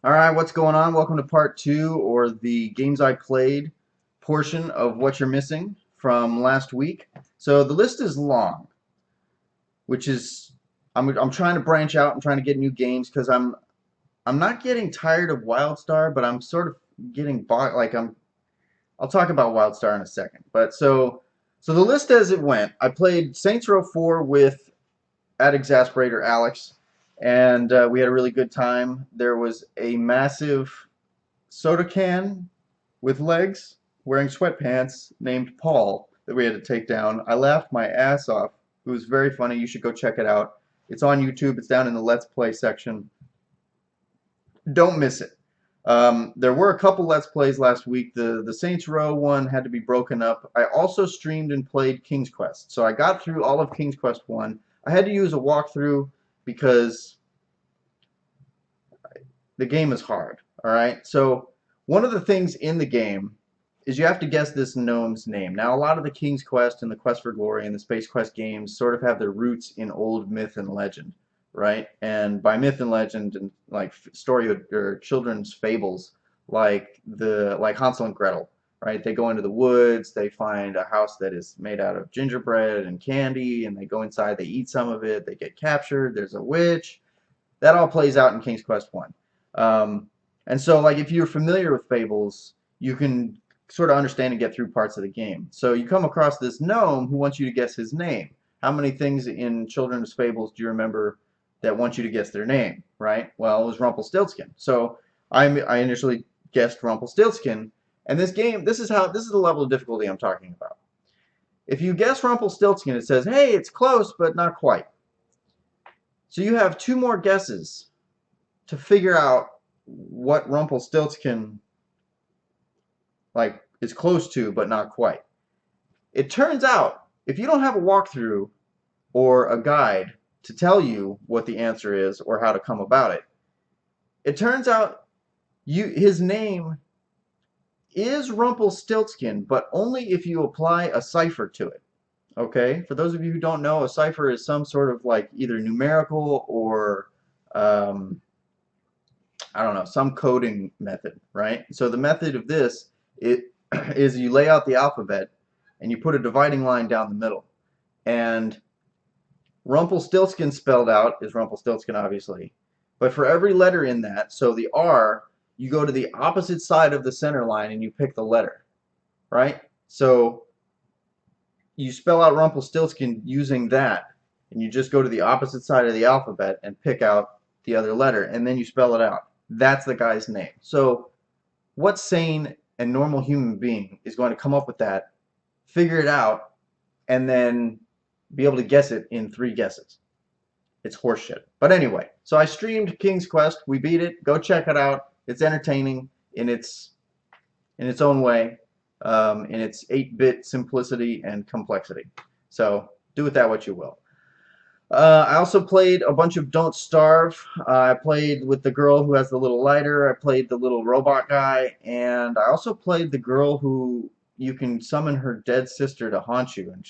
Alright, what's going on? Welcome to part two, or the games I played portion of what you're missing from last week. So the list is long, which is I'm trying to branch out. I'm trying to get new games because I'm not getting tired of Wildstar, but I'm sort of getting bought. I'll talk about Wildstar in a second. But so the list as it went, I played Saints Row 4 with at Exasperator Alex, and we had a really good time. There was a massive soda can with legs wearing sweatpants named Paul that we had to take down. I laughed my ass off. It was very funny. You should go check it out. It's on YouTube. It's down in the Let's Play section. Don't miss it. There were a couple Let's Plays last week. The Saints Row one had to be broken up. I also streamed and played King's Quest. So I got through all of King's Quest 1. I had to use a walkthrough because the game is hard. Alright? So one of the things in the game is you have to guess this gnome's name. Now, a lot of the King's Quest and the Quest for Glory and the Space Quest games sort of have their roots in old myth and legend, right? And by myth and legend and like story or children's fables, like Hansel and Gretel, right? They go into the woods, they find a house that is made out of gingerbread and candy, and they go inside, they eat some of it, they get captured, there's a witch. That all plays out in King's Quest 1. And so, like, if you're familiar with fables, you can sort of understand and get through parts of the game. So you come across this gnome who wants you to guess his name. How many things in children's fables do you remember that want you to guess their name, right? Well, it was Rumpelstiltskin. So I initially guessed Rumpelstiltskin, and this is the level of difficulty I'm talking about. If you guess Rumpelstiltskin, it says, hey, it's close, but not quite. So you have two more guesses to figure out what Rumpelstiltskin is close to, but not quite. It turns out, if you don't have a walkthrough or a guide to tell you what the answer is or how to come about it, it turns out his name is Rumpelstiltskin, but only if you apply a cipher to it. Okay? For those of you who don't know, a cipher is some sort of either numerical or I don't know, some coding method, right? So the method of this is you lay out the alphabet and you put a dividing line down the middle. And Rumpelstiltskin spelled out is Rumpelstiltskin, obviously. But for every letter in that, so the R, you go to the opposite side of the center line and you pick the letter, right? So you spell out Rumpelstiltskin using that, and you just go to the opposite side of the alphabet and pick out the other letter, and then you spell it out. That's the guy's name. So what sane and normal human being is going to come up with that, figure it out, and then be able to guess it in 3 guesses? It's horseshit. But anyway, so I streamed King's Quest. We beat it. Go check it out. It's entertaining in its own way, in its 8-bit simplicity and complexity. So do with that what you will. I also played a bunch of Don't Starve. I played with the girl who has the little lighter. I played the little robot guy. And I also played the girl who you can summon her dead sister to haunt you. And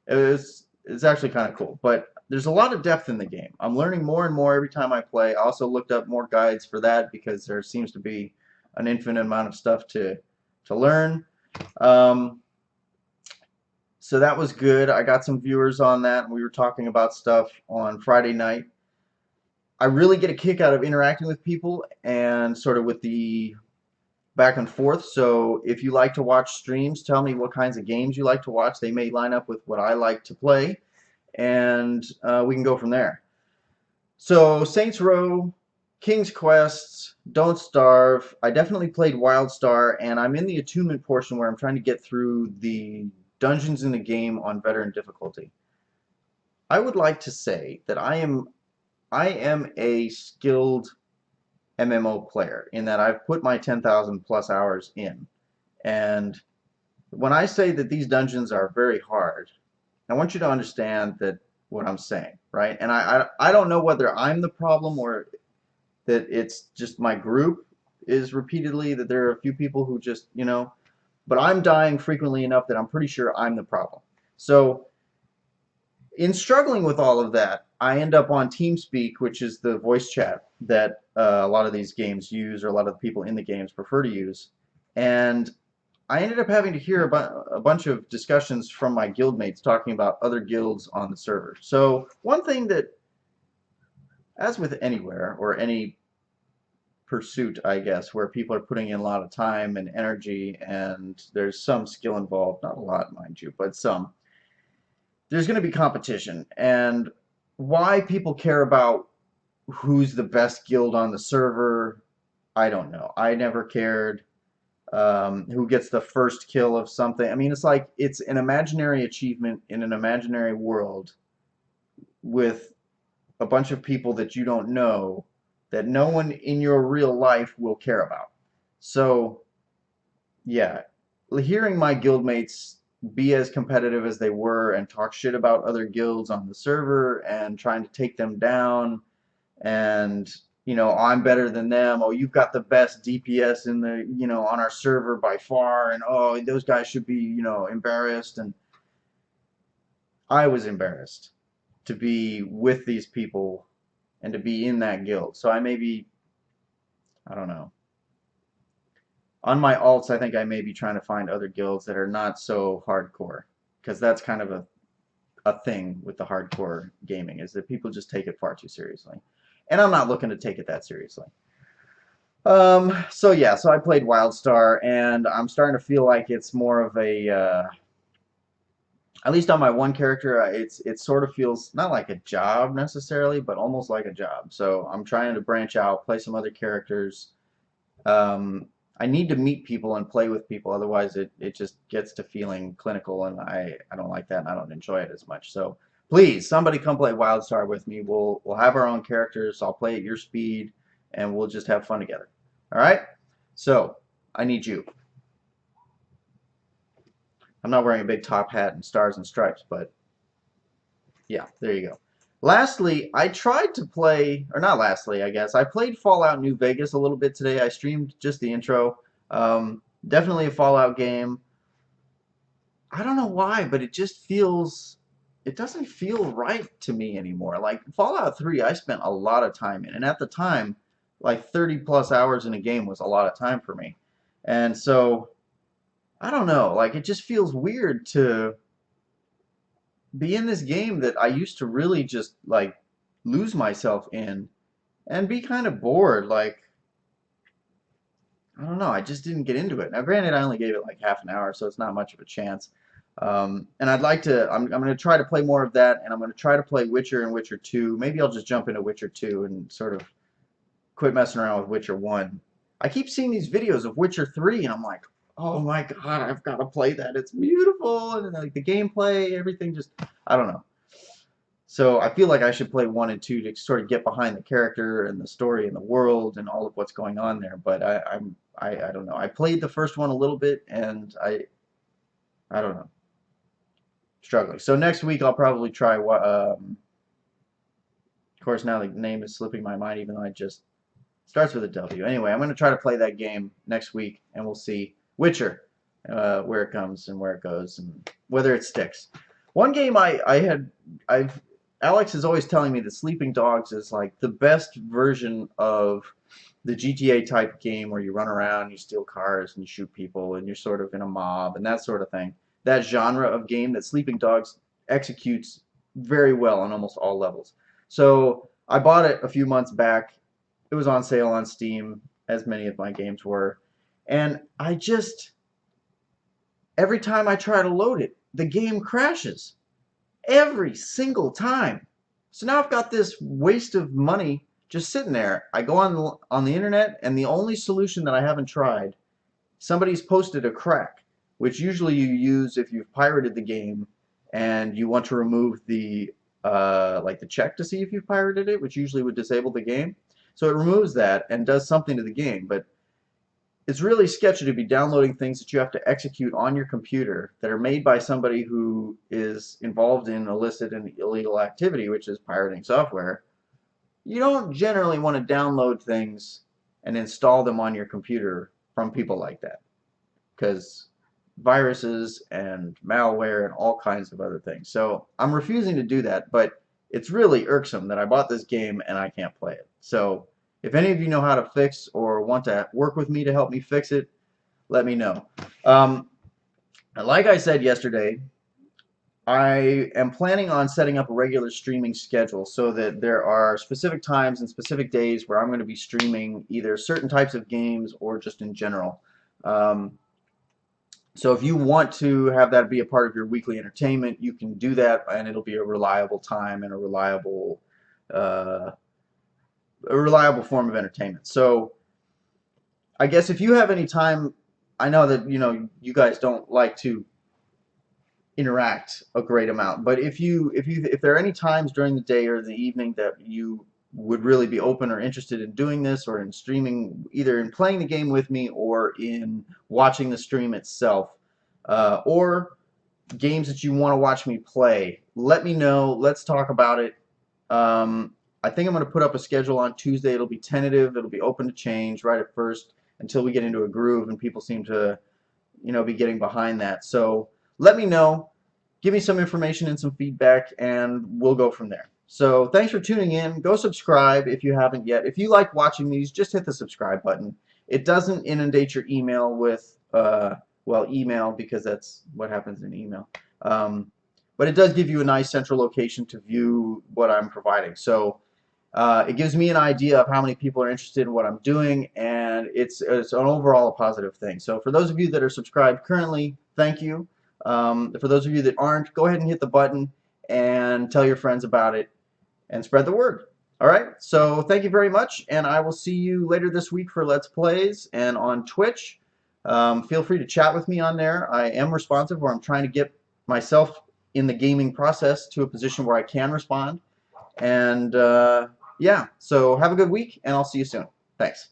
it's actually kind of cool. But there's a lot of depth in the game. I'm learning more and more every time I play. I also looked up more guides for that because there seems to be an infinite amount of stuff to learn. So that was good. I got some viewers on that, and we were talking about stuff on Friday night. I really get a kick out of interacting with people and sort of with the back and forth. So if you like to watch streams, tell me what kinds of games you like to watch. They may line up with what I like to play, and we can go from there. So Saints Row, King's Quest, Don't Starve. I definitely played Wildstar, and I'm in the attunement portion where I'm trying to get through the dungeons in the game on veteran difficulty. I would like to say that I am a skilled MMO player in that I've put my 10,000 plus hours in. And when I say that these dungeons are very hard, I want you to understand that what I'm saying, right? And I don't know whether I'm the problem or that it's just my group is repeatedly, that there are a few people who just, but I'm dying frequently enough that I'm pretty sure I'm the problem. So in struggling with all of that, I end up on Teamspeak, which is the voice chat that a lot of these games use, or a lot of the people in the games prefer to use. And I ended up having to hear a bunch of discussions from my guildmates talking about other guilds on the server. So one thing that, as with anywhere or any pursuit, I guess, where people are putting in a lot of time and energy and there's some skill involved, not a lot, mind you, but some, there's going to be competition. And why people care about who's the best guild on the server, I don't know. I never cared. Who gets the first kill of something. I mean, it's like it's an imaginary achievement in an imaginary world with a bunch of people that you don't know, that no one in your real life will care about. So, yeah, hearing my guildmates be as competitive as they were and talk shit about other guilds on the server and trying to take them down, and I'm better than them. Oh, you've got the best DPS in the on our server by far, and oh, those guys should be embarrassed. And I was embarrassed to be with these people and to be in that guild. So I maybe, I don't know, on my alts, I think I may be trying to find other guilds that are not so hardcore, because that's kind of a thing with the hardcore gaming, is that people just take it far too seriously. And I'm not looking to take it that seriously. So yeah, so I played Wildstar, and I'm starting to feel like it's more of a, at least on my one character, it sort of feels not like a job necessarily, but almost like a job. So I'm trying to branch out, play some other characters. I need to meet people and play with people, otherwise it just gets to feeling clinical, and I don't like that, and I don't enjoy it as much. So please, somebody come play Wildstar with me. We'll have our own characters. I'll play at your speed, and we'll just have fun together. All right? So I need you. I'm not wearing a big top hat and stars and stripes, but yeah, there you go. Lastly, I tried to play, or not lastly, I guess. I played Fallout New Vegas a little bit today. I streamed just the intro. Definitely a Fallout game. I don't know why, but it just feels, it doesn't feel right to me anymore. Like Fallout 3, I spent a lot of time in, and at the time, like 30 plus hours in a game was a lot of time for me. And so, I don't know, like it just feels weird to be in this game that I used to really just like lose myself in and be kind of bored. Like, I don't know, I just didn't get into it. Now, granted, I only gave it like half an hour, so it's not much of a chance. And I'd like to, I'm going to try to play more of that, and I'm going to try to play Witcher and Witcher 2. Maybe I'll just jump into Witcher 2 and sort of quit messing around with Witcher 1. I keep seeing these videos of Witcher 3, and I'm like, oh my god, I've got to play that. It's beautiful, and like the gameplay, everything just, I don't know. So I feel like I should play 1 and 2 to sort of get behind the character and the story and the world and all of what's going on there. But I don't know. I played the first one a little bit, and I don't know, struggling. So next week I'll probably try. Of course, now the name is slipping my mind, even though I just starts with a W. Anyway, I'm going to try to play that game next week, and we'll see Witcher, where it comes and where it goes and whether it sticks. One game Alex is always telling me that Sleeping Dogs is like the best version of the GTA type game where you run around, you steal cars, and you shoot people, and you're sort of in a mob and that sort of thing. That genre of game that Sleeping Dogs executes very well on almost all levels. So I bought it a few months back. It was on sale on Steam, as many of my games were. And every time I try to load it, the game crashes. Every single time. So now I've got this waste of money just sitting there. I go on the internet, and the only solution that I haven't tried, somebody's posted a crack, which usually you use if you've pirated the game and you want to remove the like the check to see if you've pirated it, which usually would disable the game. So it removes that and does something to the game, but it's really sketchy to be downloading things that you have to execute on your computer that are made by somebody who is involved in illicit and illegal activity, which is pirating software. You don't generally want to download things and install them on your computer from people like that, because viruses and malware and all kinds of other things. So I'm refusing to do that, but it's really irksome that I bought this game and I can't play it. So If any of you know how to fix or want to work with me to help me fix it, let me know. Like I said yesterday, I am planning on setting up a regular streaming schedule so that there are specific times and specific days where I'm going to be streaming either certain types of games or just in general. Um, so if you want to have that be a part of your weekly entertainment, you can do that, and it'll be a reliable time and uh, a reliable form of entertainment. So I guess if you have any time, I know that you guys don't like to interact a great amount. But if there are any times during the day or the evening that you would really be open or interested in doing this, or in streaming, either in playing the game with me or in watching the stream itself, or games that you want to watch me play, let me know. Let's talk about it. I think I'm going to put up a schedule on Tuesday. It'll be tentative. It'll be open to change right at first until we get into a groove and people seem to be getting behind that. So let me know, give me some information and some feedback, and we'll go from there. So thanks for tuning in. Go subscribe if you haven't yet. If you like watching these, just hit the subscribe button. It doesn't inundate your email with, well, email, because that's what happens in email. But it does give you a nice central location to view what I'm providing. So it gives me an idea of how many people are interested in what I'm doing, and it's an overall a positive thing. So for those of you that are subscribed currently, thank you. For those of you that aren't, go ahead and hit the button and tell your friends about it and spread the word. All right, so thank you very much, and I will see you later this week for Let's Plays and on Twitch. Feel free to chat with me on there. I am responsive, or I'm trying to get myself in the gaming process to a position where I can respond. And yeah, so have a good week, and I'll see you soon. Thanks.